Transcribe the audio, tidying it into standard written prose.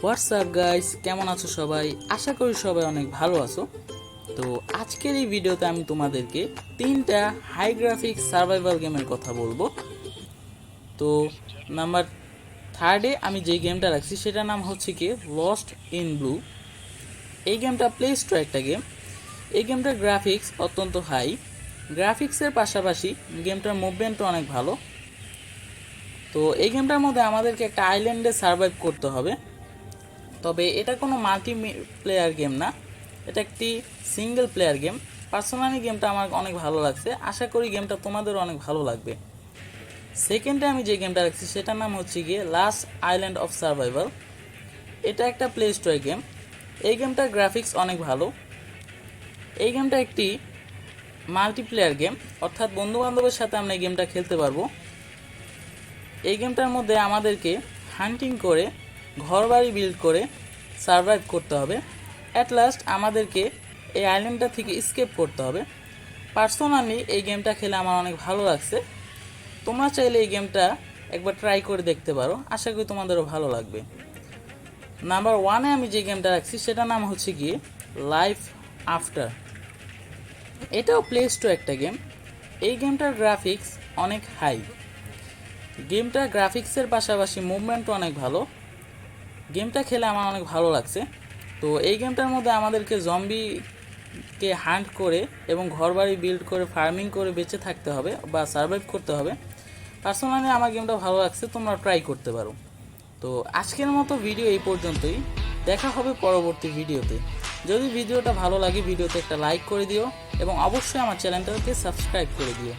WhatsApp guys, কেমন আছো সবাই? আশা করি সবাই অনেক ভালো আছো। তো আজকের এই ভিডিওতে আমি তোমাদেরকে তিনটা হাই গ্রাফিক্স সার্ভাইভাল গেমের কথা বলবো। তো নাম্বার থার্ডে আমি যে গেমটা রাখছি সেটার নাম হচ্ছে কি লস্ট ইন ব্লু। এই গেমটা প্লে স্টোর একটা গেম। এই গেমটার গ্রাফিক্স অত্যন্ত হাই। গ্রাফিক্সের পাশাপাশি গেমটার মুভমেন্টও অনেক ভালো। তো এই গেমটার মধ্যে আমাদেরকে একটা আইল্যান্ডে সার্ভাইভ করতে হবে। তবে এটা কোনো মাল্টি প্লেয়ার গেম না, এটা একটি সিঙ্গেল প্লেয়ার গেম। পার্সোনালি গেমটা আমার অনেক ভালো লাগছে, আশা করি গেমটা তোমাদেরও অনেক ভালো লাগবে। সেকেন্ডে আমি যে গেমটা রাখছি সেটার নাম হচ্ছে গিয়ে লাস্ট আইল্যান্ড অফ সার্ভাইভাল। এটা একটা প্লে স্টোর গেম। এই গেমটার গ্রাফিক্স অনেক ভালো। এই গেমটা একটি মাল্টিপ্লেয়ার গেম, অর্থাৎ বন্ধু বান্ধবের সাথে আমরা এই গেমটা খেলতে পারবো। এই গেমটার মধ্যে আমাদেরকে হান্টিং করে ঘরবাড়ি বিল্ড করে সার্ভাইভ করতে হবে। অ্যাট লাস্ট আমাদেরকে এই আইল্যান্ডটা থেকে স্কেপ করতে হবে। পার্সোনালি এই গেমটা খেলে আমার অনেক ভালো লাগছে। তোমরা চাইলে এই গেমটা একবার ট্রাই করে দেখতে পারো, আশা করি তোমাদেরও ভালো লাগবে। নাম্বার ওয়ানে আমি যে গেমটা রাখছি সেটার নাম হচ্ছে গিয়ে লাইফ আফটার। এটাও প্লে স্টোর একটা গেম। এই গেমটার গ্রাফিক্স অনেক হাই। গেমটার গ্রাফিক্সের পাশাপাশি মুভমেন্টও অনেক ভালো। গেমটা খেলে আমার অনেক ভালো লাগছে। তো এই গেমটার মধ্যে আমাদেরকে জম্বিকে হান্ট করে এবং ঘরবাড়ি বিল্ড করে ফার্মিং করে বেঁচে থাকতে হবে বা সার্ভাইভ করতে হবে। পার্সোনালি আমার গেমটা ভালো লাগছে, তোমরা ট্রাই করতে পারো। তো আজকের মতো ভিডিও এই পর্যন্তই, দেখা হবে পরবর্তী ভিডিওতে। যদি ভিডিওটা ভালো লাগে ভিডিওতে একটা লাইক করে দিও এবং অবশ্যই আমার চ্যানেলটাকে সাবস্ক্রাইব করে দিও।